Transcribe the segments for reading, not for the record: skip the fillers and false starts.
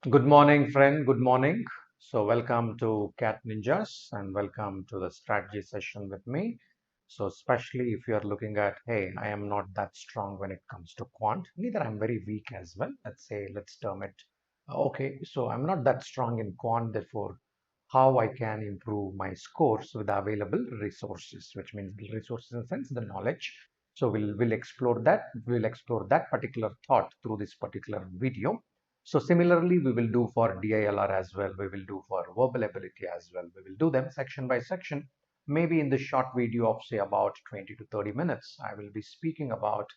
Good morning, friend. Good morning. So, welcome to Cat Ninjas and welcome to the strategy session with me. So, especially if you are looking at, hey, I am not that strong when it comes to quant, neither I'm very weak as well. Let's term it. Okay, so I'm not that strong in quant, therefore, how I can improve my scores with the available resources, which means the resources in the sense the knowledge. So, we'll explore that. We'll explore that particular thought through this particular video. So similarly, we will do for DILR as well. We will do for verbal ability as well. We will do them section by section. Maybe in this short video of say about 20 to 30 minutes, I will be speaking about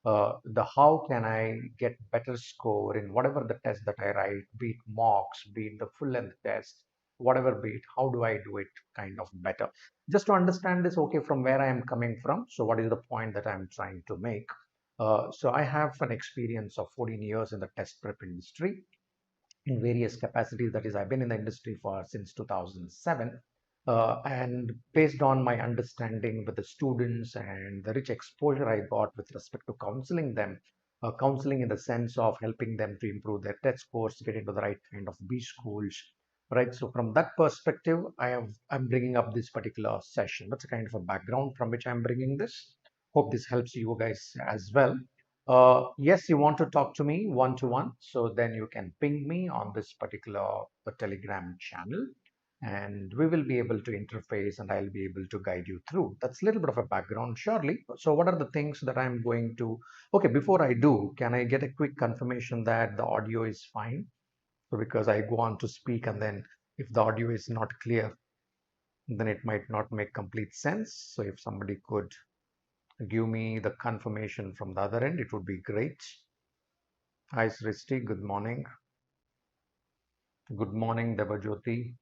the how can I get better score in whatever the test that I write, be it mocks, be it the full length test, whatever be it, how do I do it kind of better? Just to understand this, okay, from where I am coming from. So what is the point that I'm trying to make? So I have an experience of 14 years in the test prep industry in various capacities. That is, I've been in the industry for since 2007. And based on my understanding with the students and the rich exposure I got with respect to counseling them, counseling in the sense of helping them to improve their test scores, get into the right kind of B schools, right? So from that perspective, I'm bringing up this particular session. That's a kind of a background from which I'm bringing this. Hope this helps you guys as well. Yes, you want to talk to me one to one, so then you can ping me on this particular Telegram channel, and we will be able to interface and I'll be able to guide you through. That's a little bit of a background, surely. So, what are the things that I'm going to? Okay, before I do, can I get a quick confirmation that the audio is fine? So, because I go on to speak, and then if the audio is not clear, then it might not make complete sense. So, if somebody could give me the confirmation from the other end, it would be great. Hi, Srishti. Good morning. Good morning, Devajyoti.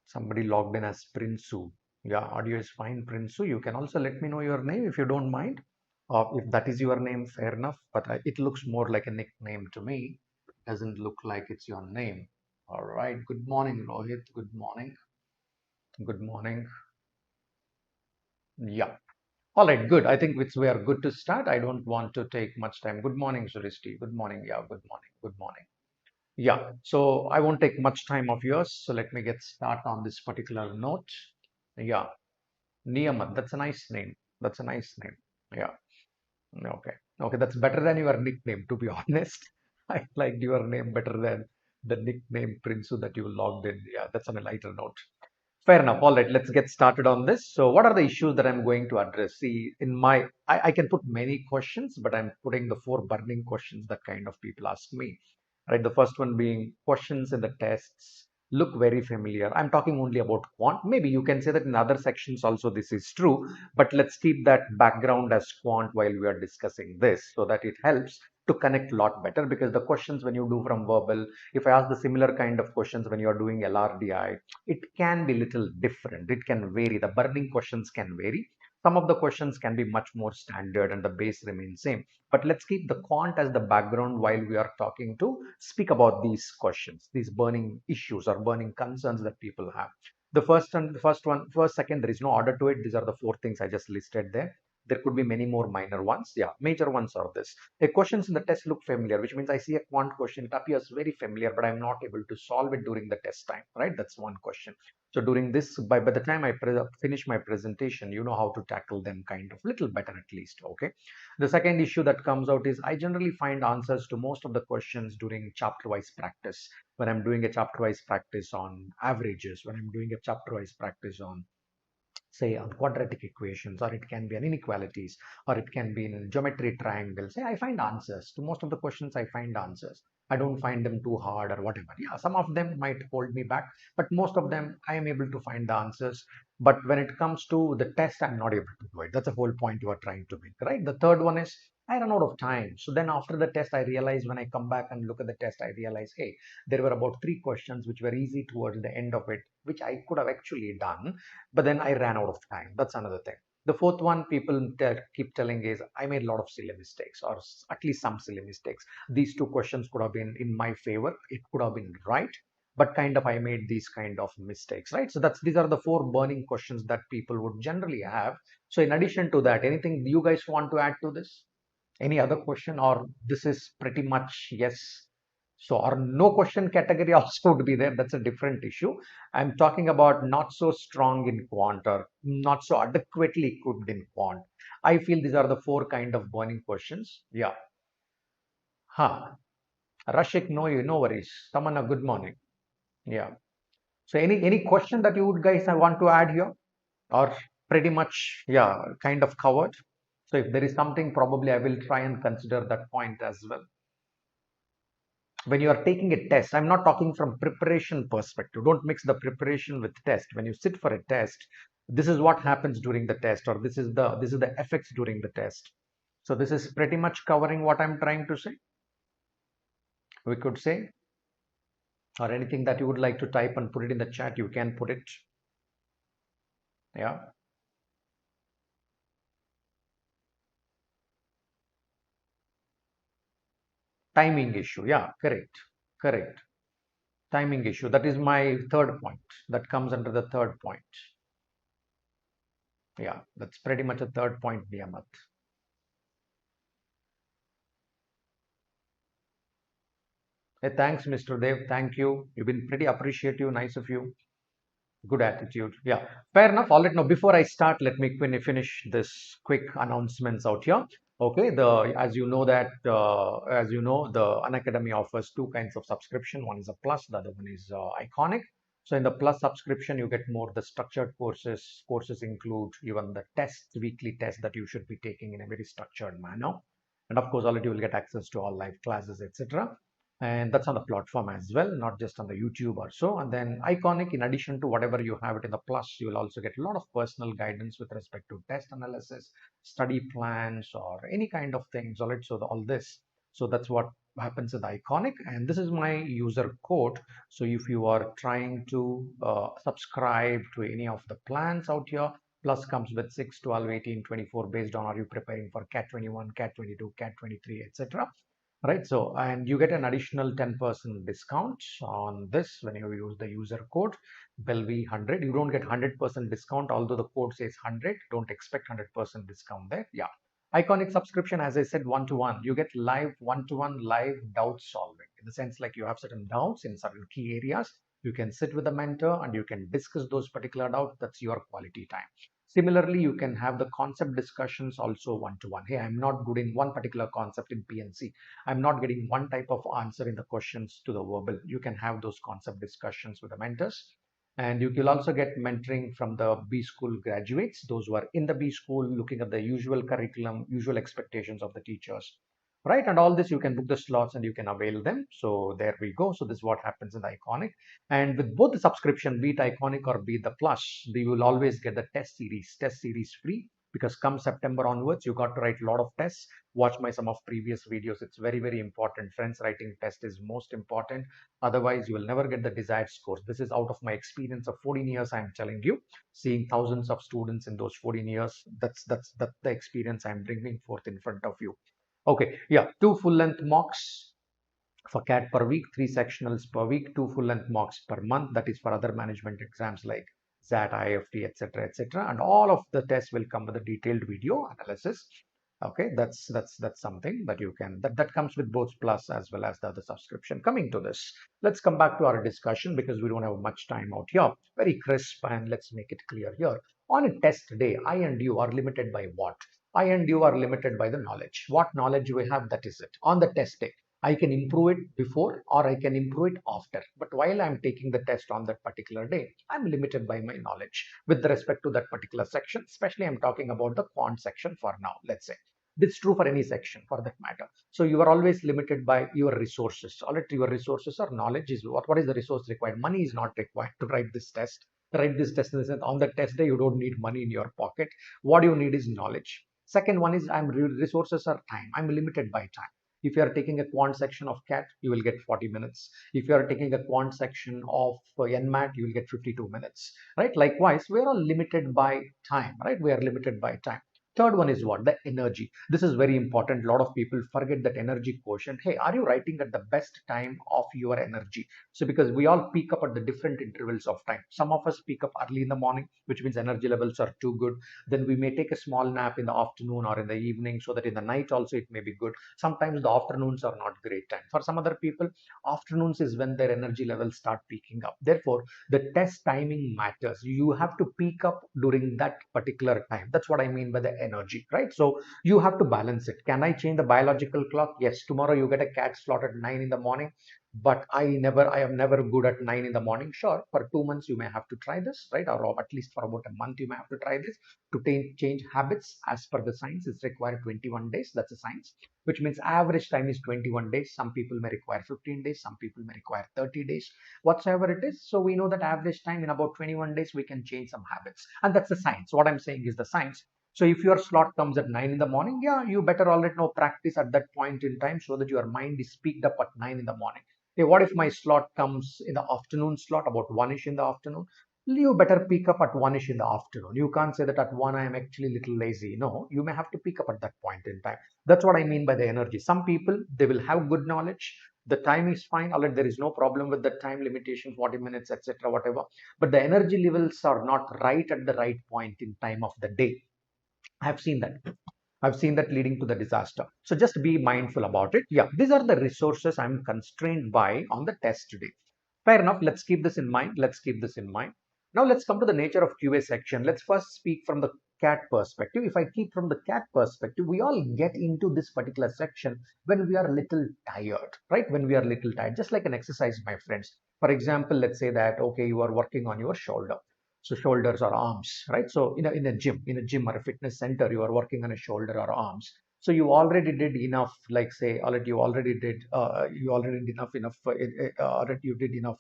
Somebody logged in as Prinsu. Yeah, audio is fine, Prinsu. You can also let me know your name if you don't mind. If that is your name, fair enough. But it looks more like a nickname to me. Doesn't look like it's your name. All right. Good morning, Rohit. Good morning. Good morning. Yeah. All right. Good. I think we are good to start. I don't want to take much time. Good morning, Srishti. Good morning. Yeah. Good morning. Good morning. Yeah, so I won't take much time of yours. So let me get start on this particular note. Yeah, Niyamat, that's a nice name. That's a nice name. Yeah, okay. Okay, that's better than your nickname, to be honest. I liked your name better than the nickname Prinsu that you logged in. Yeah, that's on a lighter note. Fair enough. All right, let's get started on this. So, what are the issues that I'm going to address? See, I can put many questions, but I'm putting the four burning questions that kind of people ask me. Right, the first one being questions in the tests look very familiar. I'm talking only about quant. Maybe you can say that in other sections also this is true, but let's keep that background as quant while we are discussing this so that it helps to connect a lot better because the questions when you do from verbal, if I ask the similar kind of questions when you are doing LRDI, it can be little different. It can vary. The burning questions can vary. Some of the questions can be much more standard and the base remains same. But let's keep the quant as the background while we are talking to speak about these questions, these burning issues or burning concerns that people have. The first, second, there is no order to it. These are the four things I just listed there. There could be many more minor ones. Yeah, major ones are this. The questions in the test look familiar, which means I see a quant question, it appears very familiar, but I'm not able to solve it during the test time, right? That's one question. So during this, by the time I finish my presentation, you know how to tackle them kind of little better at least, okay? The second issue that comes out is I generally find answers to most of the questions during chapter-wise practice. When I'm doing a chapter-wise practice on averages, when I'm doing a chapter-wise practice on say on quadratic equations, or it can be on inequalities, or it can be in geometry triangles. I find answers to most of the questions. I find answers. I don't find them too hard or whatever. Yeah, some of them might hold me back, but most of them I am able to find the answers. But when it comes to the test, I'm not able to do it. That's the whole point you are trying to make, right? The third one is I run out of time. So then after the test, I realize when I come back and look at the test, I realize, hey, there were about three questions which were easy towards the end of it, which I could have actually done, but then I ran out of time. That's another thing. The fourth one people keep telling is I made a lot of silly mistakes or at least some silly mistakes. These two questions could have been in my favor. It could have been right, but kind of I made these kind of mistakes, right? So these are the four burning questions that people would generally have. So in addition to that, anything you guys want to add to this? Any other question or this is pretty much yes? So, or no question category also would be there. That's a different issue. I'm talking about not so strong in quant or not so adequately equipped in quant. I feel these are the four kind of burning questions. Yeah. Huh. Rashik, no worries. Tamanna, good morning. Yeah. So any question that you would guys I want to add here, or pretty much yeah kind of covered. So if there is something, probably I will try and consider that point as well. When you are taking a test, I'm not talking from preparation perspective. Don't mix the preparation with test. When you sit for a test, this is what happens during the test, or this is the effects during the test. So this is pretty much covering what I'm trying to say. We could say, or anything that you would like to type and put it in the chat, you can put it. Yeah. Timing issue. Yeah, correct. Correct. Timing issue. That is my third point. That comes under the third point. Yeah, that's pretty much a third point, Niyamat. Hey, thanks, Mr. Dev. Thank you. You've been pretty appreciative. Nice of you. Good attitude. Yeah, fair enough. All right. Now, before I start, let me finish this quick announcements out here. Okay. As you know, the Unacademy offers two kinds of subscription. One is a plus. The other one is iconic. So in the plus subscription, you get more the structured courses. Courses include even the tests, weekly tests that you should be taking in a very structured manner. And of course, already you will get access to all live classes, etc. And that's on the platform as well, not just on the YouTube or so. And then iconic, in addition to whatever you have it in the plus, you will also get a lot of personal guidance with respect to test analysis, study plans, or any kind of things. All right, so all this, so that's what happens in the iconic, and this is my user code. So if you are trying to subscribe to any of the plans out here, plus comes with 6, 12, 18, 24, based on are you preparing for cat 21, cat 22, cat 23, etc. Right, so and you get an additional 10% discount on this when you use the user code Belvi 100. You don't get 100% discount, although the code says 100. Don't expect 100% discount there. Yeah, iconic subscription, as I said, one-to-one. You get live one-to-one live doubt solving, in the sense like you have certain doubts in certain key areas. You can sit with a mentor and you can discuss those particular doubts. That's your quality time. Similarly, you can have the concept discussions also one-to-one. Hey, I'm not good in one particular concept in PNC. I'm not getting one type of answer in the questions to the verbal. You can have those concept discussions with the mentors. And you will also get mentoring from the B school graduates, those who are in the B school, looking at the usual curriculum, usual expectations of the teachers. Right, and all this you can book the slots and you can avail them. So there we go. So this is what happens in the iconic. And with both the subscription, be it iconic or be it the plus, you will always get the test series free, because come September onwards, you got to write a lot of tests. Watch my some of previous videos. It's very, very important. Friends, writing test is most important. Otherwise, you will never get the desired scores. This is out of my experience of 14 years. I'm telling you, seeing thousands of students in those 14 years. That's the experience I'm bringing forth in front of you. Okay, yeah, two full-length mocks for CAT per week, three sectionals per week, two full-length mocks per month. That is for other management exams like XAT, IFT, etc., etc. And all of the tests will come with a detailed video analysis. Okay, that's something that you can that comes with both plus as well as the other subscription. Coming to this, let's come back to our discussion because we don't have much time out here. Very crisp, and let's make it clear here. On a test day, I and you are limited by what? I and you are limited by the knowledge. What knowledge we have, that is it. On the test day, I can improve it before or I can improve it after. But while I'm taking the test on that particular day, I'm limited by my knowledge with respect to that particular section. Especially I'm talking about the quant section for now, let's say. This is true for any section for that matter. So you are always limited by your resources. All right, your resources or knowledge is what is the resource required? Money is not required to write this test. Write this test in the sense on the test day, you don't need money in your pocket. What you need is knowledge. Second one is resources are time. I'm limited by time. If you are taking a quant section of CAT, you will get 40 minutes. If you are taking a quant section of NMAT, you will get 52 minutes, right? Likewise, we are all limited by time, right? We are limited by time. Third one is what? The energy. This is very important. A lot of people forget that energy quotient. Hey, are you writing at the best time of your energy? So because we all peak up at the different intervals of time. Some of us peak up early in the morning, which means energy levels are too good. Then we may take a small nap in the afternoon or in the evening, so that in the night also it may be good. Sometimes the afternoons are not great time. For some other people, afternoons is when their energy levels start peaking up. Therefore, the test timing matters. You have to peak up during that particular time. That's what I mean by the energy, right? So you have to balance it. Can I change the biological clock? Yes. Tomorrow you get a CAT slot at 9 in the morning, but I am never good at 9 in the morning. Sure, for 2 months you may have to try this, right? Or at least for about a month you may have to try this to change habits. As per the science, it's required 21 days. That's a science, which means average time is 21 days. Some people may require 15 days, some people may require 30 days, whatsoever it is. So we know that average time in about 21 days we can change some habits, and that's the science. What I'm saying is the science. So if your slot comes at 9 in the morning, yeah, you better already know practice at that point in time so that your mind is peaked up at 9 in the morning. Hey, what if my slot comes in the afternoon slot, about 1ish in the afternoon? You better pick up at 1ish in the afternoon. You can't say that at 1 I am actually a little lazy. No, you may have to pick up at that point in time. That's what I mean by the energy. Some people, they will have good knowledge. The time is fine. Alright, there is no problem with the time limitation, 40 minutes, etc., whatever. But the energy levels are not right at the right point in time of the day. I've seen that. I've seen that leading to the disaster. So just be mindful about it. Yeah, these are the resources I'm constrained by on the test today. Fair enough. Let's keep this in mind. Let's keep this in mind. Now let's come to the nature of QA section. Let's first speak from the CAT perspective. If I keep from the CAT perspective, we all get into this particular section when we are a little tired, right? When we are a little tired, just like an exercise, my friends. For example, let's say that, okay, you are working on your shoulder. So shoulders or arms, right? So in a gym or a fitness center, you are working on a shoulder or arms. So you already did enough, like say, already you already did already you did enough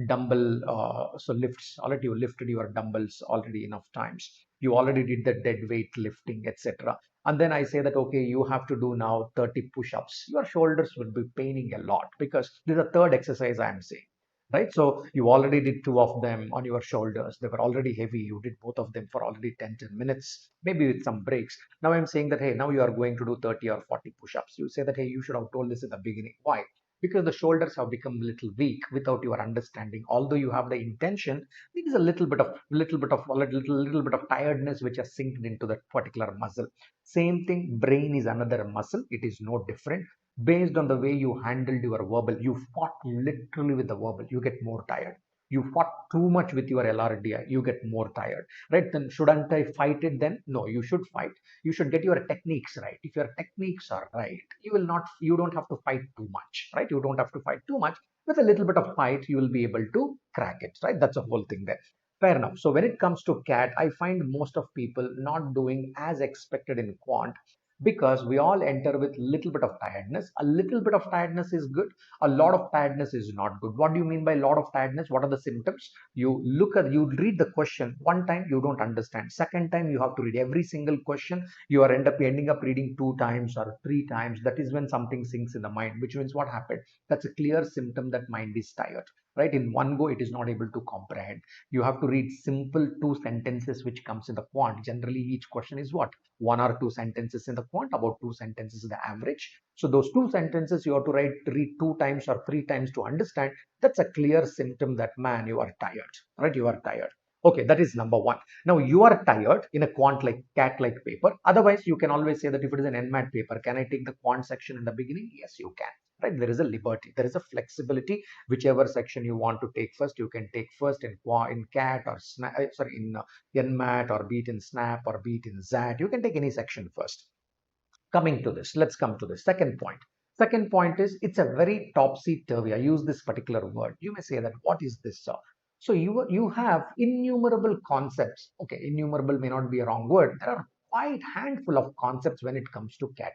dumbbell, so lifts. Already you lifted your dumbbells already enough times. You already did the dead weight lifting, etc. And then I say that, okay, you have to do now 30 push-ups. Your shoulders will be paining a lot because this is the third exercise I am saying, right? So you already did two of them on your shoulders. They were already heavy. You did both of them for already 10 minutes, maybe with some breaks. Now I'm saying that, hey, now you are going to do 30 or 40 push-ups. You say that, hey, you should have told this in the beginning. Why? Because the shoulders have become a little weak without your understanding. Although you have the intention, there is a little bit of tiredness which has sinked into that particular muscle. Same thing, brain is another muscle. It is no different. Based on the way you handled your verbal, you fought literally with the verbal, you get more tired. You fought too much with your LRDI, you get more tired, right? Then shouldn't I fight it then? No, you should fight. You should get your techniques right. If your techniques are right, you don't have to fight too much, right? You don't have to fight too much. With a little bit of fight, you will be able to crack it, right? That's the whole thing there. Fair enough. So when it comes to CAT, I find most of people not doing as expected in Quant, because we all enter with little bit of tiredness. A little bit of tiredness is good, a lot of tiredness is not good. What do you mean by lot of tiredness? What are the symptoms? You read the question one time, you don't understand. Second time, you have to read every single question. You are ending up reading two times or three times. That is when something sinks in the mind, which means what happened? That's a clear symptom that mind is tired, right? In one go it is not able to comprehend. You have to read simple two sentences which comes in the Quant. Generally each question is what, one or two sentences in the Quant, about two sentences is the average. So those two sentences you have to read two times or three times to understand. That's a clear symptom that, man, you are tired, right? You are tired. Okay, that is number one. Now you are tired in a Quant like CAT like paper. Otherwise, you can always say that if it is an NMAT paper, can I take the Quant section in the beginning? Yes, you can. Right? There is a liberty, there is a flexibility. Whichever section you want to take first, you can take first in CAT or in NMAT, or be it in SNAP, or be it in ZAT. You can take any section first. Coming to this, let's come to the second point. Second point is, it's a very topsy-turvy. I use this particular word. You may say that, what is this, sir? So you have innumerable concepts. Okay, innumerable may not be a wrong word. There are quite handful of concepts when it comes to CAT,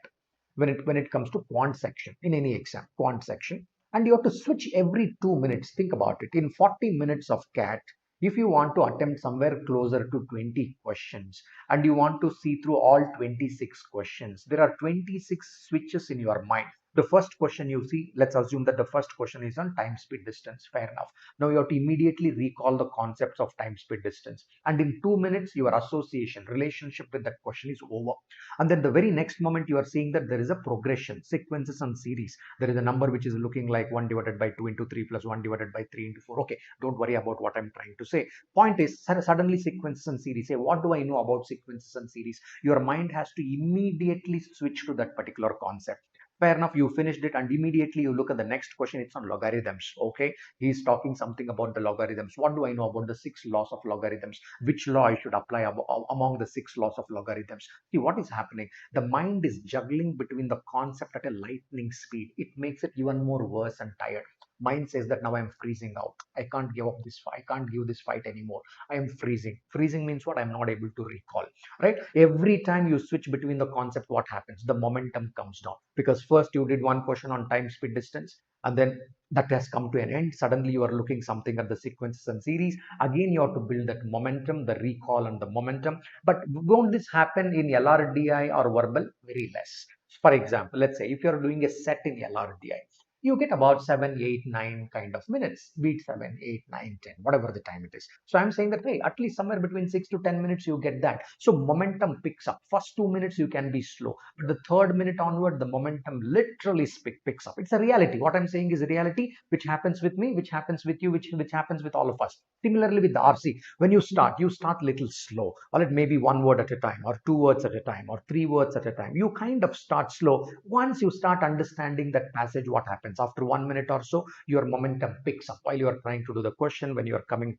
when it comes to Quant section in any exam, Quant section. And you have to switch every 2 minutes. Think about it. In 40 minutes of CAT, if you want to attempt somewhere closer to 20 questions, and you want to see through all 26 questions, there are 26 switches in your mind. The first question you see, let's assume that the first question is on time, speed, distance. Fair enough. Now you have to immediately recall the concepts of time, speed, distance. And in 2 minutes, your association, relationship with that question is over. And then the very next moment, you are seeing that there is a progression, sequences and series. There is a number which is looking like 1 divided by 2 into 3 plus 1 divided by 3 into 4. Okay, don't worry about what I'm trying to say. Point is, suddenly sequences and series. Say, what do I know about sequences and series? Your mind has to immediately switch to that particular concept. Fair enough, you finished it, and immediately you look at the next question. It's on logarithms. Okay, he's talking something about the logarithms. What do I know about the six laws of logarithms? Which law I should apply among the six laws of logarithms? See what is happening. The mind is juggling between the concept at a lightning speed. It makes it even more worse and tired. Mind says that now I'm freezing out. I can't give up this fight. I can't give this fight anymore. I am freezing. Freezing means what? I'm not able to recall. Right? Every time you switch between the concept, what happens? The momentum comes down, because first you did one question on time, speed, distance, and then that has come to an end. Suddenly you are looking something at the sequences and series. Again, you have to build that momentum, the recall and the momentum. But won't this happen in LRDI or verbal? Very less. For example, let's say if you're doing a set in LRDI, you get about 7, 8, 9 kind of minutes, beat 7, 8, 9, 10, whatever the time it is. So I'm saying that, hey, at least somewhere between 6 to 10 minutes, you get that. So momentum picks up. First 2 minutes, you can be slow. But the third minute onward, the momentum literally picks up. It's a reality. What I'm saying is a reality, which happens with me, which happens with you, which happens with all of us. Similarly with the RC, when you start little slow, or it may be one word at a time, or two words at a time, or three words at a time. You kind of start slow. Once you start understanding that passage, what happens? After 1 minute or so, your momentum picks up while you are trying to do the question, when you are trying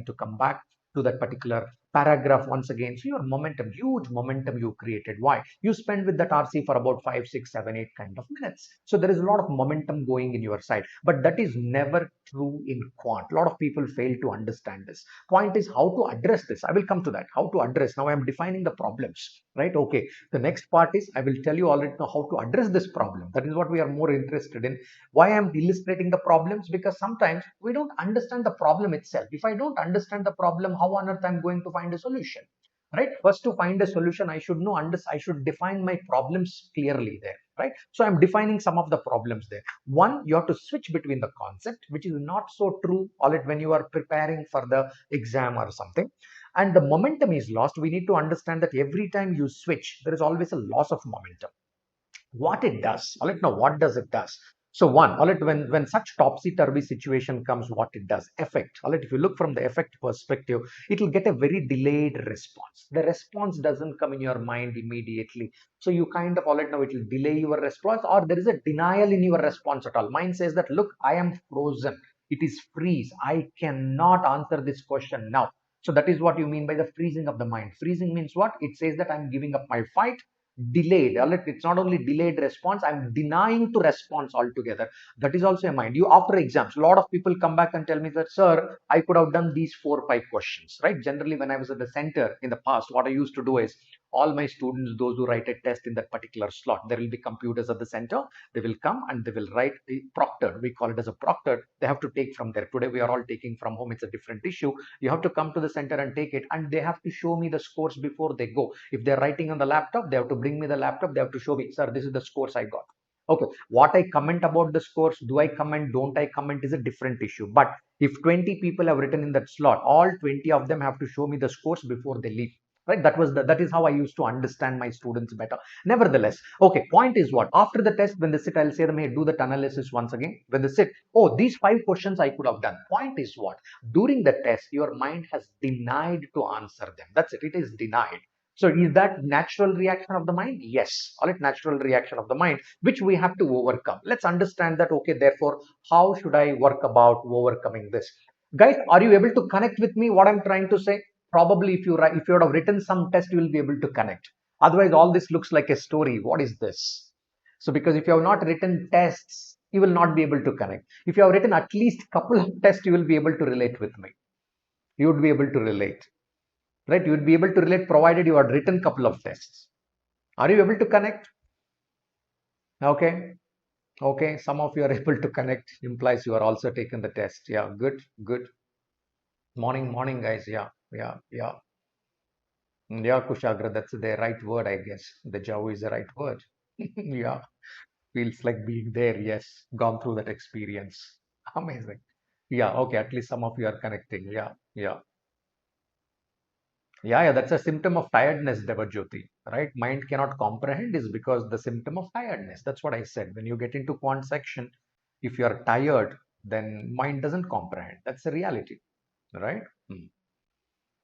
to come back to that particular paragraph once again. So your momentum, huge momentum you created. Why? You spend with that RC for about 5, 6, 7, 8 kind of minutes. So there is a lot of momentum going in your side. But that is never true in quant. A lot of people fail to understand this. Point is how to address this. I will come to that. How to address. Now I am defining the problems, right? Okay. The next part is I will tell you already now how to address this problem. That is what we are more interested in. Why I am illustrating the problems? Because sometimes we don't understand the problem itself. If I don't understand the problem, how on earth I'm going to find a solution? Right? First, to find a solution, I should know, I should define my problems clearly there. Right? So I'm defining some of the problems there. One, you have to switch between the concept, which is not so true all it when you are preparing for the exam or something. And the momentum is lost. We need to understand that every time you switch, there is always a loss of momentum. What it does, all right, now what does it does? So one, all right, when such topsy-turvy situation comes, what it does? Effect. All right, if you look from the effect perspective, it will get a very delayed response. The response doesn't come in your mind immediately. So you kind of, all right, now it will delay your response, or there is a denial in your response at all. Mind says that, look, I am frozen. It is freeze. I cannot answer this question now. So that is what you mean by the freezing of the mind. Freezing means what? It says that I'm giving up my fight. Delayed, it's not only delayed response, I'm denying to response altogether. That is also a mind. You, after exams, a lot of people come back and tell me that, sir, I could have done these 4 or 5 questions, right? Generally, when I was at the center in the past, what I used to do is all my students, those who write a test in that particular slot, there will be computers at the center. They will come and they will write a proctored, we call it as a proctored. They have to take from there. Today we are all taking from home. It's a different issue. You have to come to the center and take it, and they have to show me the scores before they go. If they're writing on the laptop, they have to bring me the laptop. They have to show me, sir, this is the scores I got. Okay, what I comment about the scores, do I comment, don't I comment, is a different issue. But if 20 people have written in that slot, all 20 of them have to show me the scores before they leave. Right? That is how I used to understand my students better. Nevertheless, okay, point is what? After the test, when they sit, I'll say them, hey, do the analysis once again. When they sit, oh, these 5 questions I could have done. Point is what? During the test, your mind has denied to answer them. That's it. It is denied. So is that natural reaction of the mind? Yes. All right, natural reaction of the mind, which we have to overcome. Let's understand that, okay, therefore, how should I work about overcoming this? Guys, are you able to connect with me what I'm trying to say? Probably if you write, if you would have written some test, you will be able to connect. Otherwise, all this looks like a story. What is this? So because if you have not written tests, you will not be able to connect. If you have written at least couple of tests, you will be able to relate with me. You would be able to relate. Right? You would be able to relate provided you had written couple of tests. Are you able to connect? Okay. Okay. Some of you are able to connect. Implies you are also taking the test. Yeah. Good. Good. Morning, guys. Yeah. Yeah. Yeah. Yeah, Kushagra, that's the right word, I guess. The Jaw is the right word. Yeah. Feels like being there. Yes, gone through that experience. Amazing. Yeah, okay, at least some of you are connecting. Yeah, yeah. Yeah, that's a symptom of tiredness, Devajyoti, right? Mind cannot comprehend is because the symptom of tiredness. That's what I said. When you get into quant section, if you are tired, then mind doesn't comprehend. That's the reality, right? Hmm.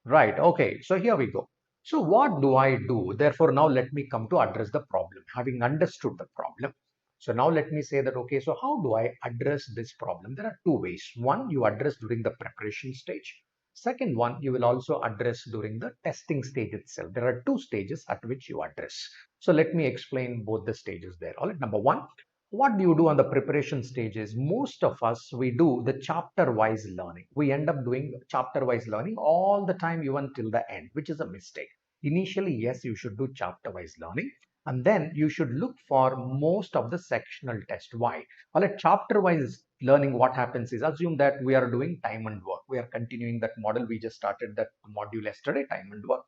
Right. Okay. So here we go. So what do I do? Therefore, now let me come to address the problem. Having understood the problem. So now let me say that, okay, so how do I address this problem? There are two ways. One, you address during the preparation stage. Second one, you will also address during the testing stage itself. There are two stages at which you address. So let me explain both the stages there. All right. Number one, what do you do on the preparation stages? Most of us, we do the chapter wise learning. We end up doing chapter wise learning all the time, even till the end, which is a mistake. Initially, yes, you should do chapter wise learning, and then you should look for most of the sectional test. Why? Well, at chapter wise learning, what happens is, assume that we are doing time and work. We are continuing that model. We just started that module yesterday, time and work.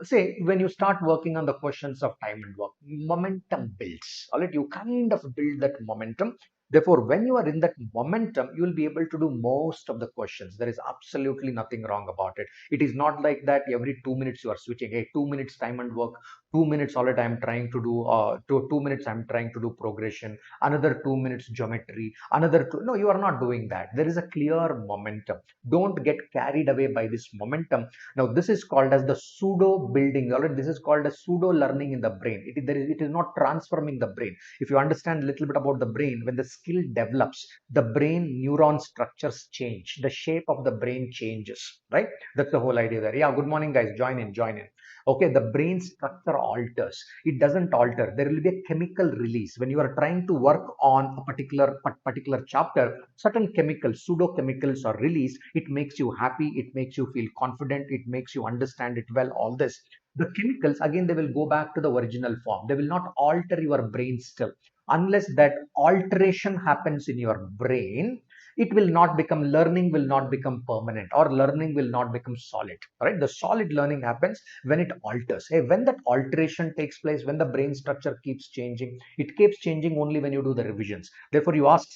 Say when you start working on the questions of time and work, momentum builds. All right, you kind of build that momentum. Therefore, when you are in that momentum, you will be able to do most of the questions. There is absolutely nothing wrong about it. It is not like that every 2 minutes you are switching. Hey, 2 minutes time and work, 2 minutes all right, I'm trying to do 2 minutes I'm trying to do progression, another 2 minutes geometry, another two. No, you are not doing that. There is a clear momentum. Don't get carried away by this momentum. Now, this is called as the pseudo building. Alright, this is called as pseudo learning in the brain. It is not transforming the brain. If you understand a little bit about the brain, when the skill develops, the brain neuron structures change. The shape of the brain changes, right? That's the whole idea there. Yeah, good morning, guys. Join in, join in. Okay, the brain structure alters. It doesn't alter. There will be a chemical release. When you are trying to work on a particular chapter, certain chemicals, pseudo chemicals are released. It makes you happy. It makes you feel confident. It makes you understand it well. All this. The chemicals, again, they will go back to the original form. They will not alter your brain still. Unless that alteration happens in your brain, it will not become, learning will not become permanent, or learning will not become solid. Right? The solid learning happens when it alters. Hey, when that alteration takes place, when the brain structure keeps changing, it keeps changing only when you do the revisions. Therefore, you ask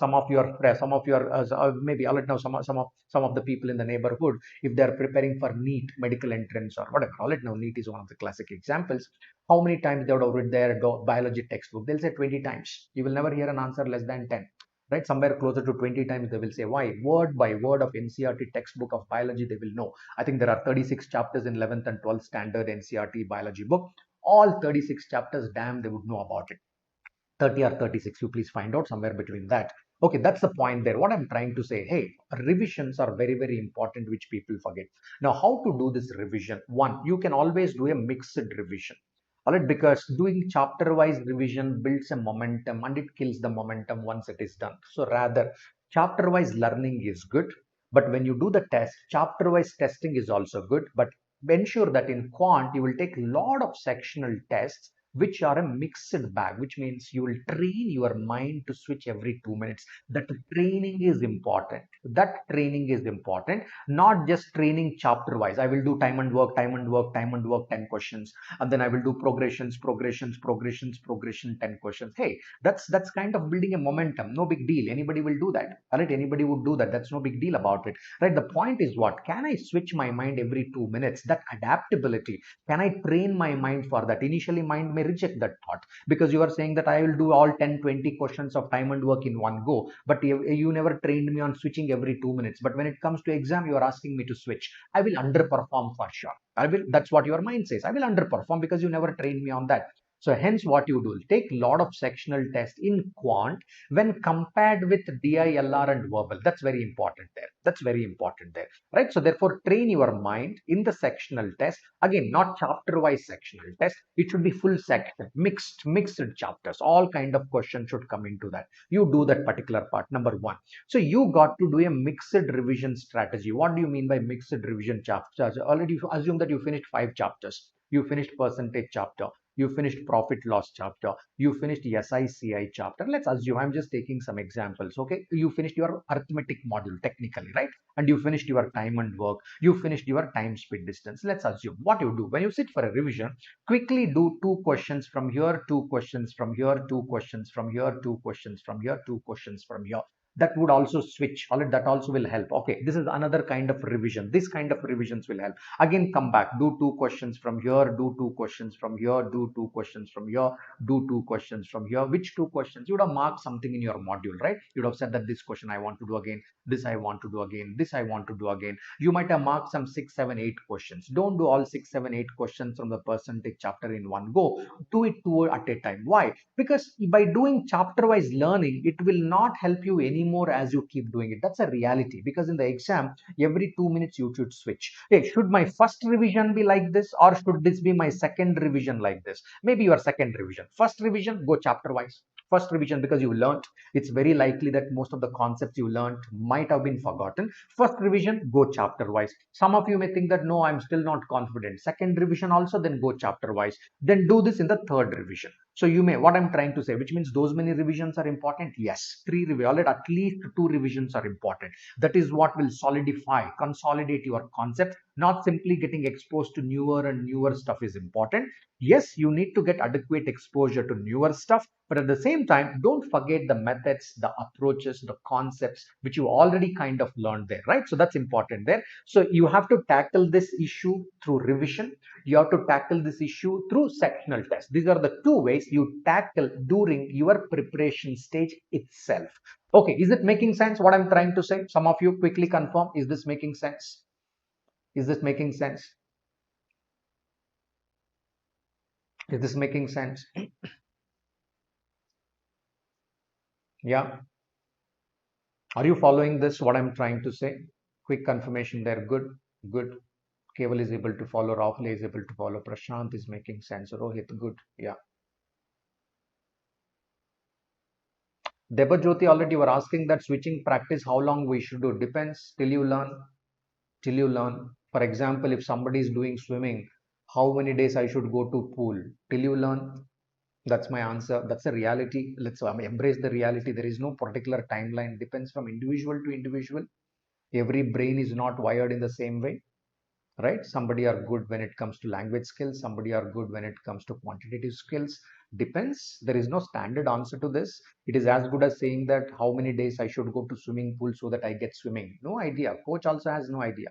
maybe I'll let know some of the people in the neighborhood, if they are preparing for NEET medical entrance or whatever. I'll let know NEET is one of the classic examples. How many times they would have read their biology textbook? They'll say 20 times. You will never hear an answer less than 10. Right, somewhere closer to 20 times they will say. Why? Word by word of NCRT textbook of biology they will know. I think there are 36 chapters in 11th and 12th standard NCRT biology book. All 36 chapters, damn, they would know about it. 30 or 36, you please find out somewhere between that. Okay, that's the point there. What I'm trying to say, hey, revisions are very, very important, which people forget. Now, how to do this revision? One, you can always do a mixed revision. All right, because doing chapter wise revision builds a momentum and it kills the momentum once it is done. So rather, chapter wise learning is good, but when you do the test, chapter wise testing is also good, but ensure that in quant you will take a lot of sectional tests which are a mixed bag, which means you will train your mind to switch every 2 minutes. That training is important. That training is important, not just training chapter wise. I will do time and work, time and work, time and work, 10 questions, and then I will do progression, 10 questions. Hey, that's kind of building a momentum. No big deal. Anybody will do that. All right, anybody would do that. That's no big deal about it. Right. The point is what? Can I switch my mind every 2 minutes? That adaptability. Can I train my mind for that? Initially, mind may reject that thought because you are saying that I will do all 10, 20 questions of time and work in one go. But you never trained me on switching every 2 minutes. But when it comes to exam, you are asking me to switch. I will underperform for sure. That's what your mind says. I will underperform because you never trained me on that. So hence what you do, take a lot of sectional tests in quant when compared with DILR and verbal. That's very important there. That's very important there. Right. So therefore, train your mind in the sectional test. Again, not chapter wise sectional test. It should be full section, mixed chapters. All kind of questions should come into that. You do that particular part, number one. So you got to do a mixed revision strategy. What do you mean by mixed revision chapters? Already assume that you finished 5 chapters. You finished percentage chapter. you finished profit loss chapter, you finished SICI chapter. Let's assume, I'm just taking some examples, okay? You finished your arithmetic module technically, right? And you finished your time and work, you finished your time, speed, distance. Let's assume what you do when you sit for a revision, quickly do two questions from here, two questions from here, two questions from here, two questions from here, two questions from here. That would also switch. All right, that also will help. Okay, this is another kind of revision. This kind of revisions will help. Again, come back, do two questions from here, do two questions from here, do two questions from here, do two questions from here. Which two questions? You would have marked something in your module, right? You would have said that this question I want to do again, this I want to do again, this I want to do again. You might have marked some 6, 7, 8 questions. Don't do all 6, 7, 8 questions from the percentage chapter in one go. Do it two at a time. Why? Because by doing chapter wise learning, it will not help you anymore as you keep doing it. That's a reality, because in the exam, every 2 minutes you should switch. Hey, should my first revision be like this, or should this be my second revision like this? Maybe your second revision. First revision, go chapter wise. First revision, because you learned, it's very likely that most of the concepts you learned might have been forgotten. First revision, go chapter wise. Some of you may think that no, I'm still not confident. Second revision also, then go chapter wise. Then do this in the third revision. So you may, what I'm trying to say, which means those many revisions are important. Yes, three revisions, at least two revisions are important. That is what will solidify, consolidate your concept. Not simply getting exposed to newer and newer stuff is important. Yes, you need to get adequate exposure to newer stuff, but at the same time, don't forget the methods, the approaches, the concepts which you already kind of learned there, right? So that's important there. So you have to tackle this issue through revision. You have to tackle this issue through sectional tests. These are the two ways you tackle during your preparation stage itself. Okay, is it making sense what I'm trying to say? Some of you quickly confirm, is this making sense? Is this making sense? Is this making sense? Yeah. Are you following this, what I'm trying to say? Quick confirmation there. Good, good. Keval is able to follow. Rahul is able to follow. Prashant is making sense. Rohit, good. Yeah. Debajyoti, already you were asking that switching practice, how long we should do. Depends till you learn. Till you learn. For example, if somebody is doing swimming, how many days I should go to pool? Till you learn. That's my answer. That's a reality. Let's embrace the reality. There is no particular timeline. Depends from individual to individual. Every brain is not wired in the same way, right? Somebody are good when it comes to language skills, somebody are good when it comes to quantitative skills. Depends. There is no standard answer to this. It is as good as saying that how many days I should go to swimming pool so that I get swimming. No idea. Coach also has no idea.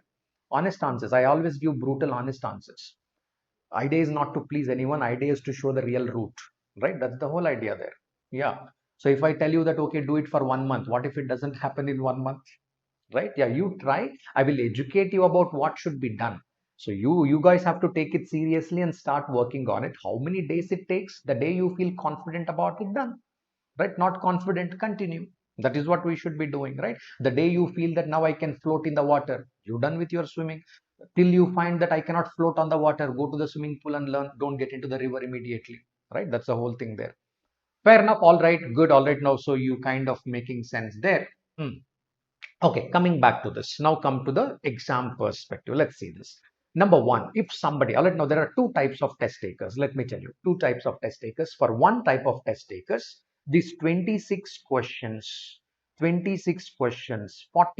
Honest answers, I always give brutal honest answers. Idea is not to please anyone, idea is to show the real route, right? That's the whole idea there. Yeah. So if I tell you that okay, do it for 1 month, what if it doesn't happen in 1 month? Right? Yeah, you try. I will educate you about what should be done. So you guys have to take it seriously and start working on it. How many days it takes? The day you feel confident about it, done. Right? Not confident, continue. That is what we should be doing, right? The day you feel that now I can float in the water, you're done with your swimming. Till you find that I cannot float on the water, go to the swimming pool and learn. Don't get into the river immediately, right? That's the whole thing there. Fair enough. All right, good. All right, now so you kind of making sense there. Hmm. Okay, coming back to this. Now come to the exam perspective. Let's see this. Number one, if somebody, all right, now there are two types of test takers. Let me tell you, two types of test takers. For one type of test takers, these 26 questions, 40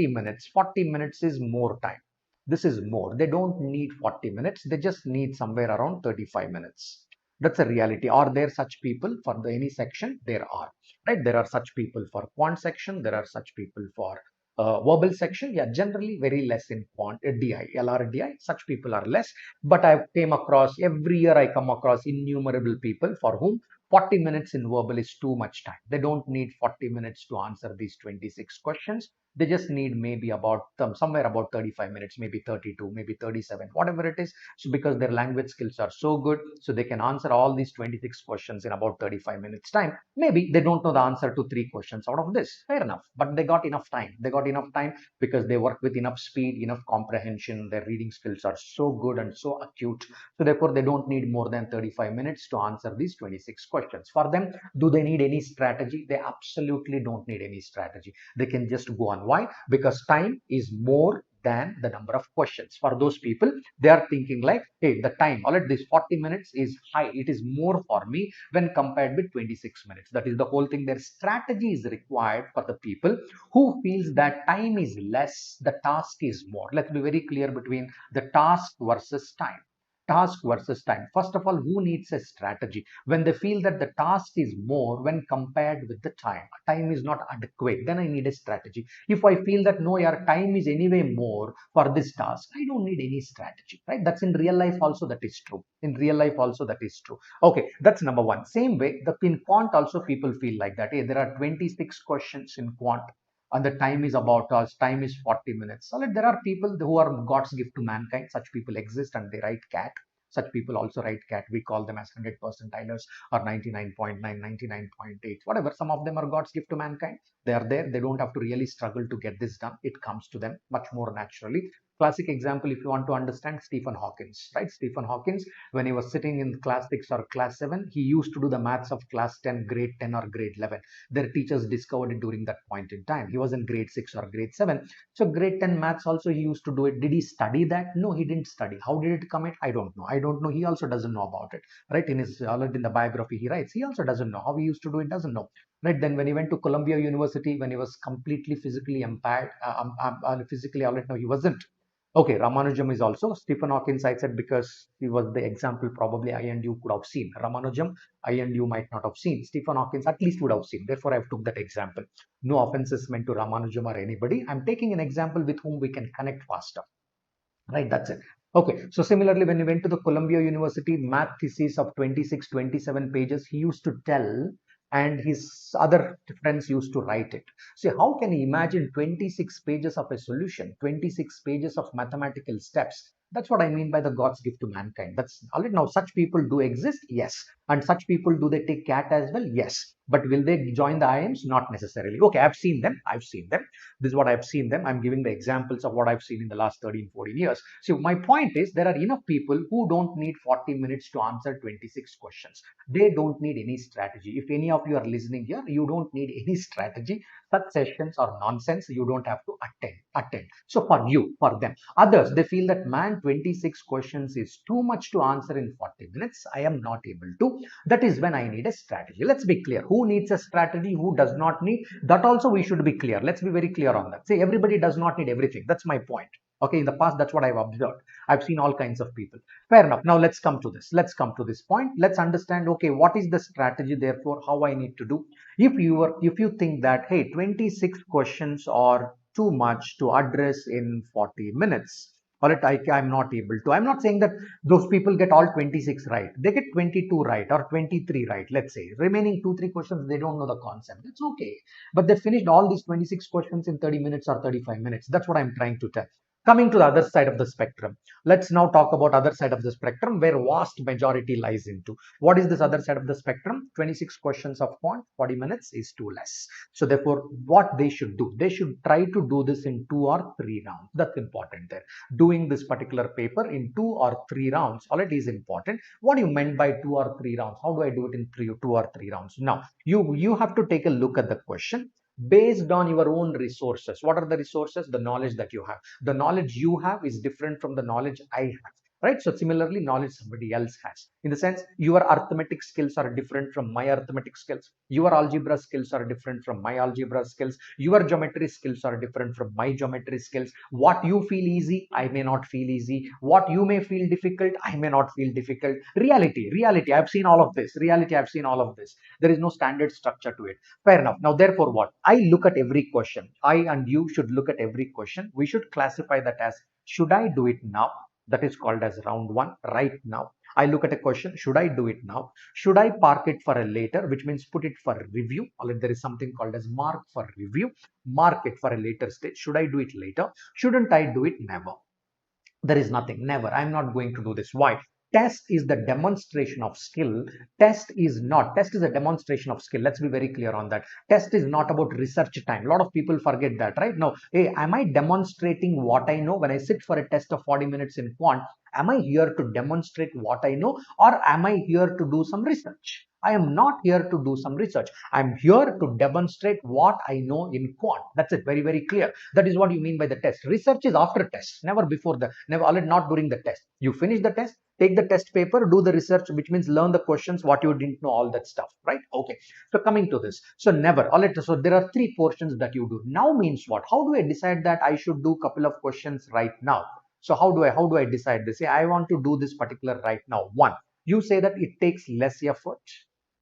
minutes. 40 minutes is more time. This is more. They don't need 40 minutes. They just need somewhere around 35 minutes. That's a reality. Are there such people for the any section? There are, right? There are such people for quant section. There are such people for verbal section. Yeah, generally very less in quant, DI, LR, DI. Such people are less. But I came across, every year I come across innumerable people for whom 40 minutes in verbal is too much time. They don't need 40 minutes to answer these 26 questions. They just need maybe about somewhere about 35 minutes, maybe 32, maybe 37, whatever it is. So because their language skills are so good, so they can answer all these 26 questions in about 35 minutes time. Maybe they don't know the answer to 3 questions out of this. Fair enough. But they got enough time. They got enough time because they work with enough speed, enough comprehension. Their reading skills are so good and so acute. So therefore, they don't need more than 35 minutes to answer these 26 questions. For them, do they need any strategy? They absolutely don't need any strategy. They can just go on. Why? Because time is more than the number of questions. For those people, they are thinking like, hey, the time, all right, this 40 minutes is high. It is more for me when compared with 26 minutes. That is the whole thing. Their strategy is required for the people who feels that time is less, the task is more. Let's be very clear between the task versus time. Task versus time. First of all, who needs a strategy? When they feel that the task is more when compared with the time is not adequate, then I need a strategy. If I feel that no, your time is anyway more for this task, I don't need any strategy, right? That's in real life also, that is true. In real life also, that is true. Okay, that's number one. Same way, the in quant also people feel like that. Hey, there are 26 questions in quant and the time is about us, time is 40 minutes. So like, there are people who are God's gift to mankind. Such people exist and they write cat. Such people also write cat. We call them as 100 percentilers or 99.9, 99.8, whatever. Some of them are God's gift to mankind. They are there. They don't have to really struggle to get this done. It comes to them much more naturally. Classic example, if you want to understand, Stephen Hawkins, right? Stephen Hawkins, when he was sitting in class 6 or class 7, he used to do the maths of class 10, grade 10 or grade 11. Their teachers discovered it during that point in time. He was in grade 6 or grade 7. So grade 10 maths also he used to do it. Did he study that? No, he didn't study. How did it come? I don't know. I don't know. He also doesn't know about it. Right? In the biography he writes, he also doesn't know. How he used to do it, doesn't know. Right? Then when he went to Columbia University, when he was completely physically impaired, physically, no, he wasn't. Okay, Ramanujam is also Stephen Hawking's, I said, because he was the example probably I and you could have seen. Ramanujam, I and you might not have seen. Stephen Hawkins at least would have seen. Therefore, I've took that example. No offenses meant to Ramanujam or anybody. I'm taking an example with whom we can connect faster. Right, that's it. Okay, so similarly, when he went to the Columbia University, math thesis of 26, 27 pages, he used to tell, and his other friends used to write it. So how can you imagine 26 pages of a solution, 26 pages of mathematical steps? That's what I mean by the God's gift to mankind. That's all right. Now, such people do exist, yes. And such people, do they take CAT as well? Yes. But will they join the IIMs? Not necessarily. Okay, I've seen them. I've seen them. This is what I've seen them. I'm giving the examples of what I've seen in the last 13, 14 years. So my point is, there are enough people who don't need 40 minutes to answer 26 questions. They don't need any strategy. If any of you are listening here, you don't need any strategy. Such sessions are nonsense. You don't have to attend. So for you, for them, others, they feel that, man, 26 questions is too much to answer in 40 minutes. I am not able to. That is when I need a strategy. Let's be clear. Who needs a strategy? Who does not need? That also we should be clear. Let's be very clear on that. See, everybody does not need everything. That's my point. Okay, in the past, that's what I've observed. I've seen all kinds of people. Fair enough. Now let's come to this. Let's come to this point. Let's understand, okay, what is the strategy, therefore, how I need to do. If you think that, hey, 26 questions are too much to address in 40 minutes, or I'm not able to. I'm not saying that those people get all 26 right. They get 22 right or 23 right, let's say. Remaining 2-3 questions, they don't know the concept. That's okay. But they finished all these 26 questions in 30 minutes or 35 minutes. That's what I'm trying to tell. Coming to the other side of the spectrum, let's now talk about other side of the spectrum where vast majority lies into. What is this other side of the spectrum? 26 questions of quant, 40 minutes is too less. So therefore, what they should do, they should try to do this in 2 or 3 rounds. That's important there. Doing this particular paper in 2 or 3 rounds already is important. What do you meant by 2 or 3 rounds? How do I do it in 2 or 3 rounds? Now, you have to take a look at the question based on your own resources. What are the resources? The knowledge that you have. The knowledge you have is different from the knowledge I have. Right? So similarly, knowledge somebody else has. In the sense, your arithmetic skills are different from my arithmetic skills. Your algebra skills are different from my algebra skills. Your geometry skills are different from my geometry skills. What you feel easy, I may not feel easy. What you may feel difficult, I may not feel difficult. Reality. I've seen all of this. I've seen all of this. There is no standard structure to it. Fair enough. Now, therefore, what? I look at every question. I and you should look at every question. We should classify that as, should I do it now? That is called as round 1, right now. I look at a question, should I do it now? Should I park it for a later, which means put it for review? Or if there is something called as mark for review, mark it for a later stage. Should I do it later? Shouldn't I do it? Never. There is nothing, never. I'm not going to do this. Why? Test is the demonstration of skill. Test is a demonstration of skill. Let's be very clear on that. Test is not about research time. A lot of people forget that, right? Now, hey, am I demonstrating what I know when I sit for a test of 40 minutes in quant? Am I here to demonstrate what I know, or am I here to do some research? I am not here to do some research. I'm here to demonstrate what I know in quant. That's it. Very, very clear. That is what you mean by the test. Research is after test, never before the, never, not during the test. You finish the test, take the test paper, do the research, which means learn the questions, what you didn't know, all that stuff, right? Okay. So coming to this, so never, all right. So there are three portions that you do. Now means what? How do I decide that I should do couple of questions right now? So how do I decide this? Say I want to do this particular right now. One, you say that it takes less effort.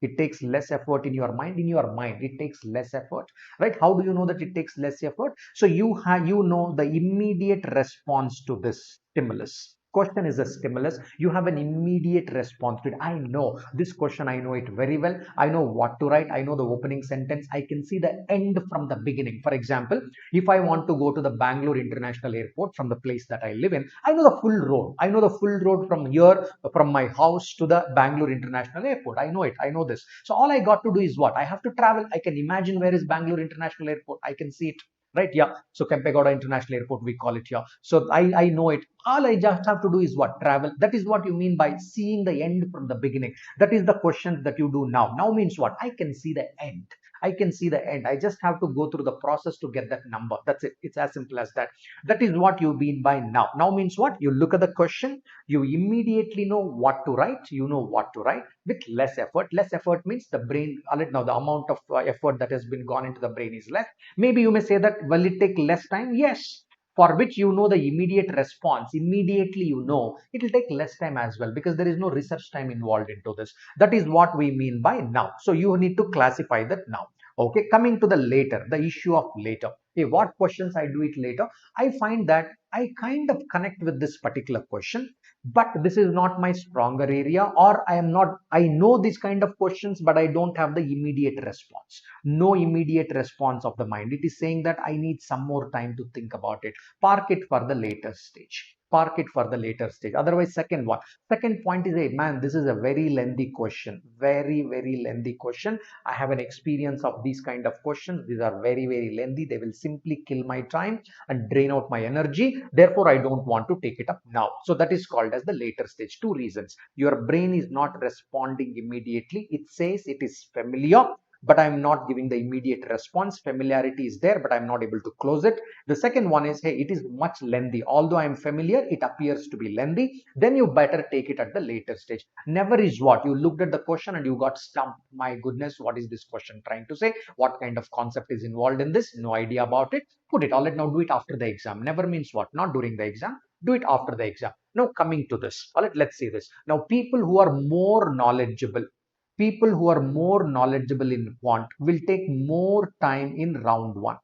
It takes less effort in your mind. In your mind, it takes less effort, right? How do you know that it takes less effort? So you know the immediate response to this stimulus. Question is a stimulus. You have an immediate response to it. I know this question. I know it very well. I know what to write. I know the opening sentence. I can see the end from the beginning. For example, if I want to go to the Bangalore International Airport from the place that I live in, I know the full road. I know the full road from here, from my house to the Bangalore International Airport. I know it. I know this. So all I got to do is what? I have to travel. I can imagine where is Bangalore International Airport. I can see it. Right? Yeah. So Kempegowda International Airport, we call it here. So I know it. All I just have to do is what? Travel. That is what you mean by seeing the end from the beginning. That is the question that you do now. Now means what? I can see the end. I can see the end. I just have to go through the process to get that number. That's it. It's as simple as that. That is what you mean by now. Now means what? You look at the question, you immediately know what to write. You know what to write with less effort. Less effort means the brain, now the amount of effort that has been gone into the brain is less. Maybe you may say that, will it take less time? Yes. For which you know the immediate response, immediately you know it will take less time as well, because there is no research time involved into this. That is what we mean by now. So you need to classify that now. Okay, coming to the later, the issue of later. Okay, what questions I do it later? I find that I kind of connect with this particular question, but this is not my stronger area, or I know these kind of questions, but I don't have the immediate response. No immediate response of the mind. It is saying that I need some more time to think about it. Park it for the later stage. Park it for the later stage. Otherwise, second one. Second point is, a man, this is a very lengthy question. Very, very lengthy question. I have an experience of these kind of questions. These are very, very lengthy. They will simply kill my time and drain out my energy. Therefore, I don't want to take it up now. So that is called as the later stage. Two reasons. Your brain is not responding immediately. It says it is familiar, but I'm not giving the immediate response. Familiarity is there, but I'm not able to close it. The second one is, hey, it is much lengthy. Although I'm familiar, it appears to be lengthy. Then you better take it at the later stage. Never is what? You looked at the question and you got stumped. My goodness, what is this question trying to say? What kind of concept is involved in this? No idea about it. Put it. All right, now do it after the exam. Never means what? Not during the exam. Do it after the exam. Now coming to this. All right, let's see this. Now people who are more knowledgeable, people who are more knowledgeable in quant will take more time in round one.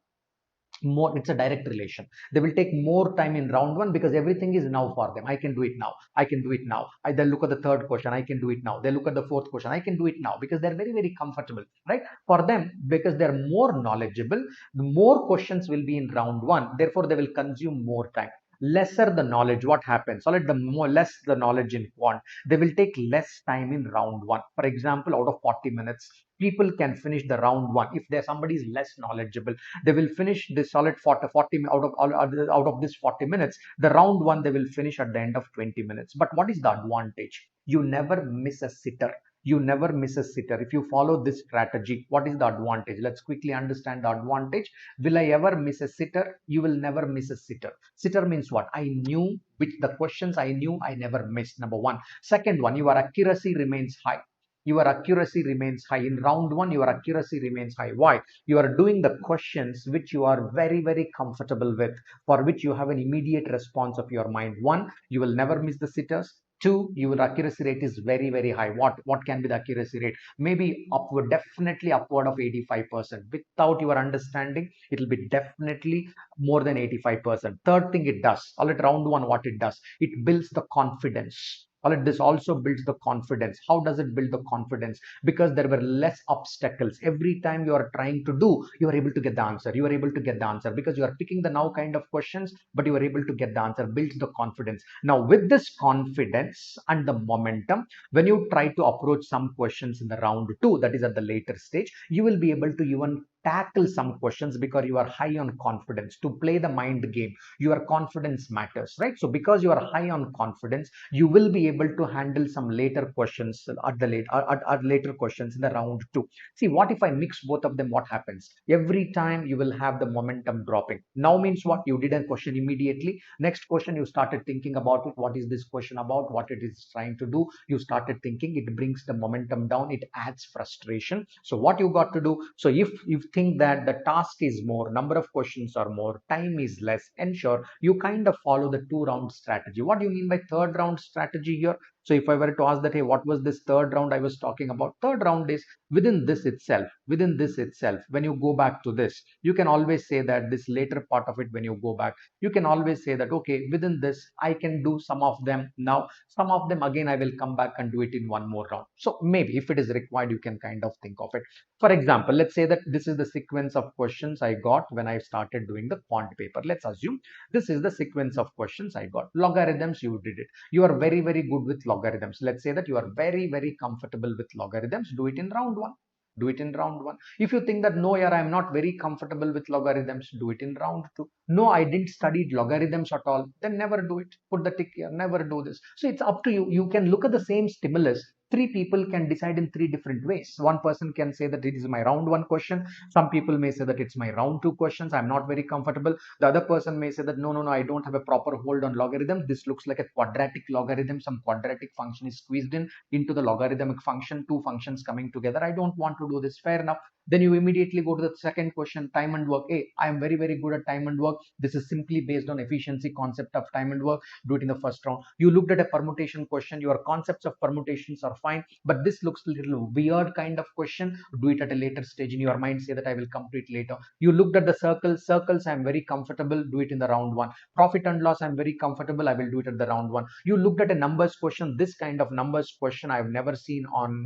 More, it's a direct relation. They will take more time in round one because everything is now for them. I can do it now. I can do it now. I then look at the third question. I can do it now. They look at the fourth question. I can do it now because they're very, very comfortable, right? For them, because they're more knowledgeable, the more questions will be in round one. Therefore, they will consume more time. Lesser the knowledge, what happens? So let the more less the knowledge in quant, they will take less time in round one. For example, out of 40 minutes, people can finish the round one. If there somebody is less knowledgeable, they will finish this solid 40 out of this 40 minutes. The round one they will finish at the end of 20 minutes. But what is the advantage? You never miss a sitter. You never miss a sitter. If you follow this strategy, what is the advantage? Let's quickly understand the advantage. Will I ever miss a sitter? You will never miss a sitter. Sitter means what? I knew which the questions I knew I never missed. Number one. Second one, your accuracy remains high. Your accuracy remains high. In round one, your accuracy remains high. Why? You are doing the questions which you are very, very comfortable with, for which you have an immediate response of your mind. One, you will never miss the sitters. Two, your accuracy rate is very, very high. What can be the accuracy rate? Maybe upward, definitely upward of 85%. Without your understanding, it will be definitely more than 85%. Third thing it does, all at round one, what it does, it builds the confidence. All right, this also builds the confidence. How does it build the confidence? Because there were less obstacles. Every time you are trying to do, you are able to get the answer. You are able to get the answer because you are picking the now kind of questions, but you are able to get the answer. Builds the confidence. Now, with this confidence and the momentum, when you try to approach some questions in the round two, that is at the later stage, you will be able to even tackle some questions because you are high on confidence. To play the mind game, your confidence matters, right? So because you are high on confidence, you will be able to handle some later questions at later questions in the round two. See, what if I mix both of them? What happens? Every time you will have the momentum dropping. Now means what? You did a question immediately. Next question, you started thinking about it. What is this question about? What it is trying to do? You started thinking. It brings the momentum down. It adds frustration. So what you got to do? So if you think that the task is more, number of questions are more, time is less, ensure you kind of follow the two-round strategy. What do you mean by third round strategy here? So if I were to ask that, hey, what was this third round I was talking about? Third round is within this itself, when you go back to this, you can always say that this later part of it, when you go back, you can always say that, okay, within this, I can do some of them now, some of them again, I will come back and do it in one more round. So maybe if it is required, you can kind of think of it. For example, let's say that this is the sequence of questions I got when I started doing the quant paper. Let's assume this is the sequence of questions I got. Logarithms, you did it. You are very, very good with logarithms. Let's say that you are very, very comfortable with logarithms. Do it in round one. Do it in round one. If you think that no, yeah, I'm not very comfortable with logarithms, do it in round two. No, I didn't study logarithms at all. Then never do it. Put the tick here. Never do this. So it's up to you. You can look at the same stimulus. Three people can decide in three different ways. One person can say that it is my round one question. Some people may say that it's my round two questions. I'm not very comfortable. The other person may say that no, I don't have a proper hold on logarithm. This looks like a quadratic logarithm. Some quadratic function is squeezed in into the logarithmic function, two functions coming together. I don't want to do this. Fair enough. Then you immediately go to the second question, time and work. Hey, I am very, very good at time and work. This is simply based on efficiency concept of time and work. Do it in the first round. You looked at a permutation question. Your concepts of permutations are fine, but this looks a little weird kind of question. Do it at a later stage in your mind. Say that I will complete later. You looked at the circles. Circles, I am very comfortable. Do it in the round one. Profit and loss, I am very comfortable. I will do it at the round one. You looked at a numbers question. This kind of numbers question I have never seen on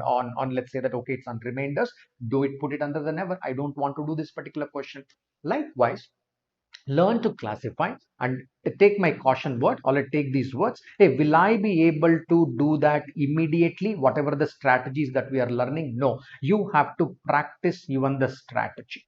let's say that, okay, it's on remainders. Do it, put it under the never. I don't want to do this particular question. Likewise, learn to classify and take my caution word, or I take these words. Hey, will I be able to do that immediately? Whatever the strategies that we are learning? No, you have to practice even the strategy.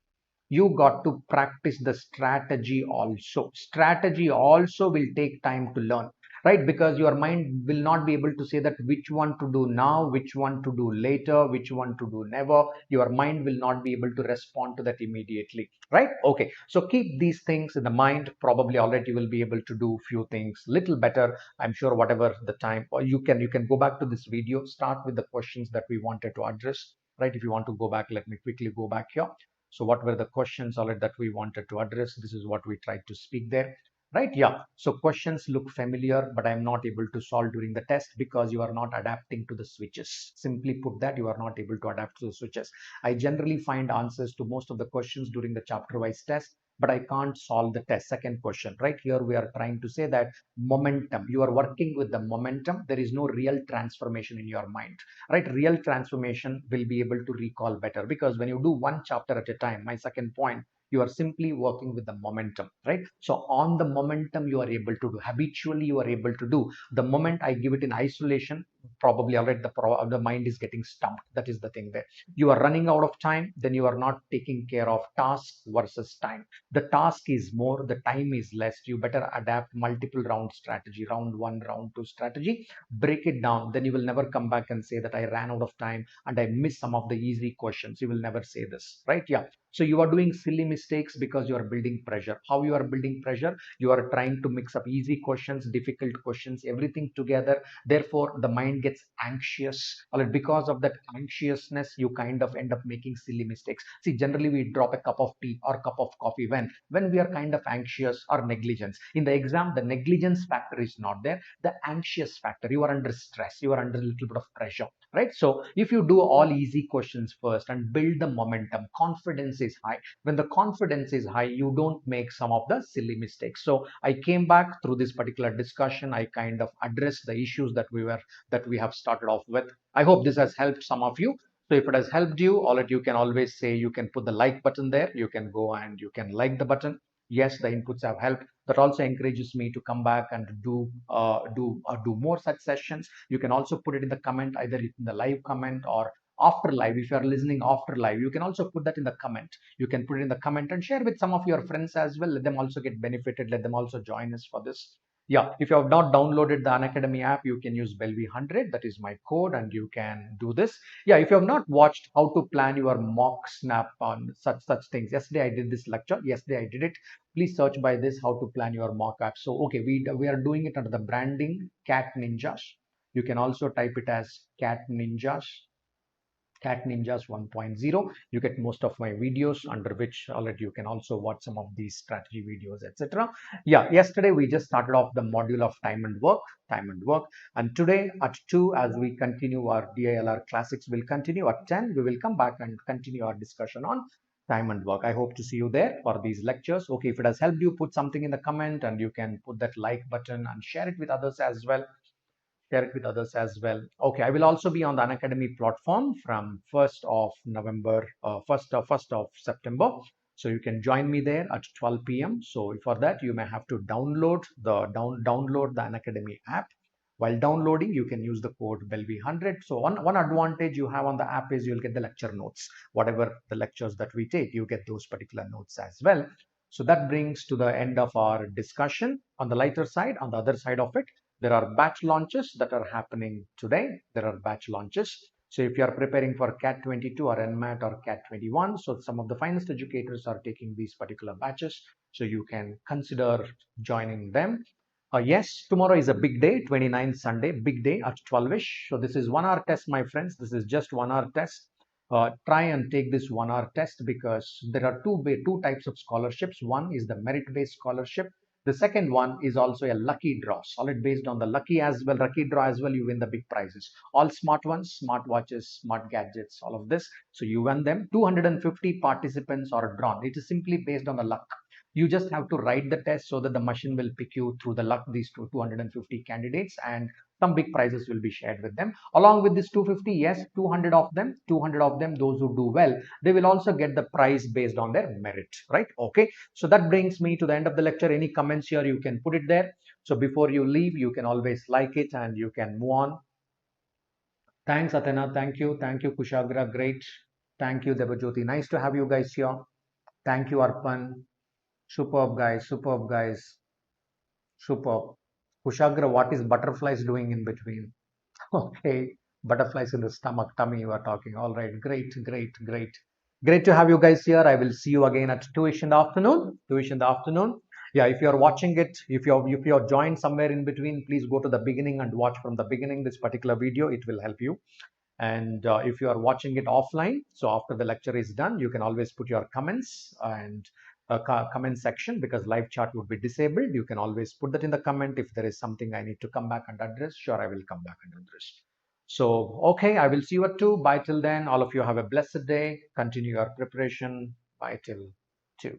You got to practice the strategy also. Strategy also will take time to learn, right? Because your mind will not be able to say that which one to do now, which one to do later, which one to do never. Your mind will not be able to respond to that immediately, right? Okay, so keep these things in the mind. Probably already you will be able to do few things little better, I'm sure, whatever the time. Or you can go back to this video, start with the questions that we wanted to address, right? If you want to go back, let me quickly go back here. So what were the questions already that we wanted to address? This is what we tried to speak there, right? Yeah. So questions look familiar, but I'm not able to solve during the test because you are not adapting to the switches. Simply put that, you are not able to adapt to the switches. I generally find answers to most of the questions during the chapter wise test, but I can't solve the test. Second question, right? Here we are trying to say that momentum, you are working with the momentum. There is no real transformation in your mind, right? Real transformation will be able to recall better, because when you do one chapter at a time, my second point, you are simply working with the momentum, right? So on the momentum, you are able to do habitually, you are able to do. The moment I give it in isolation, probably already the mind is getting stumped. That is the thing there. You are running out of time, then you are not taking care of task versus time. The task is more, the time is less. You better adapt multiple round strategy, round one, round two strategy, break it down. Then you will never come back and say that I ran out of time and I missed some of the easy questions. You will never say this, right? Yeah. So you are doing silly mistakes because you are building pressure. How you are building pressure? You are trying to mix up easy questions, difficult questions, everything together. Therefore, the mind gets anxious. Or because of that anxiousness, you kind of end up making silly mistakes. See, generally we drop a cup of tea or cup of coffee when we are kind of anxious or negligence. In the exam, the negligence factor is not there. The anxious factor, you are under stress, you are under a little bit of pressure, right? So if you do all easy questions first and build the momentum, confidence is high. When the confidence is high, you don't make some of the silly mistakes. So I came back through this particular discussion. I kind of addressed the issues that we have started off with. I hope this has helped some of you. So if it has helped you, all that you can always say, you can put the like button there. You can go and you can like the button. Yes, the inputs have helped. That also encourages me to come back and do more such sessions. You can also put it in the comment, either in the live comment or after live. If you are listening after live, you can also put that in the comment. You can put it in the comment and share with some of your friends as well. Let them also get benefited. Let them also join us for this. Yeah, if you have not downloaded the Unacademy app, you can use Belvi 100. That is my code, and you can do this. Yeah, if you have not watched how to plan your mock snap on such things. Yesterday I did this lecture. Yesterday I did it. Please search by this how to plan your mock app. So okay, we are doing it under the branding Cat Ninjas. You can also type it as Cat Ninjas. Cat Ninjas 1.0. You get most of my videos under which already you can also watch some of these strategy videos, etc. Yeah, yesterday we just started off the module of time and work. And today at 2, as we continue our DILR classics, will continue at 10. We will come back and continue our discussion on time and work. I hope to see you there for these lectures. Okay, if it has helped you, put something in the comment, and you can put that like button and share it with others as well. Okay, I will also be on the Unacademy platform from 1st of November, 1st of September. So you can join me there at 12 p.m. So for that, you may have to download the Unacademy app. While downloading, you can use the code Belvi100. So one advantage you have on the app is you'll get the lecture notes. Whatever the lectures that we take, you get those particular notes as well. So that brings to the end of our discussion. On the lighter side, on the other side of it, there are batch launches that are happening today. There are batch launches. So if you are preparing for CAT 22 or NMAT or CAT 21, so some of the finest educators are taking these particular batches. So you can consider joining them. Yes, tomorrow is a big day, 29th Sunday, big day at 12ish. So this is 1 hour test, my friends. This is just 1 hour test. Try and take this 1 hour test because there are two types of scholarships. One is the merit-based scholarship. The second one is also a lucky draw, solid based on the lucky draw as well. You win the big prizes, all smart ones, smart watches, smart gadgets, all of this. So you win them. 250 participants are drawn. It is simply based on the luck. You just have to write the test so that the machine will pick you through the luck, these 250 candidates, and some big prizes will be shared with them. Along with this 250, yes, 200 of them, those who do well, they will also get the prize based on their merit, right? Okay, so that brings me to the end of the lecture. Any comments here, you can put it there. So before you leave, you can always like it and you can move on. Thanks, Athena. Thank you. Thank you, Kushagra. Great. Thank you, Debajyoti. Nice to have you guys here. Thank you, Arpan. Superb, guys. Superb, guys. Superb. Kushagra, what is butterflies doing in between? Okay, butterflies in the stomach, tummy, you are talking. All right, great, great, great. Great to have you guys here. I will see you again at 2ish in the afternoon. 2ish in the afternoon. Yeah, if you're watching it, if you're joined somewhere in between, please go to the beginning and watch from the beginning this particular video. It will help you. And if you are watching it offline, so after the lecture is done, you can always put your comments and comment section because live chat would be disabled. You can always put that in the comment. If there is something I need to come back and address, sure, I will come back and address. So, okay, I will see you at 2. Bye till then. All of you have a blessed day. Continue your preparation. Bye till 2.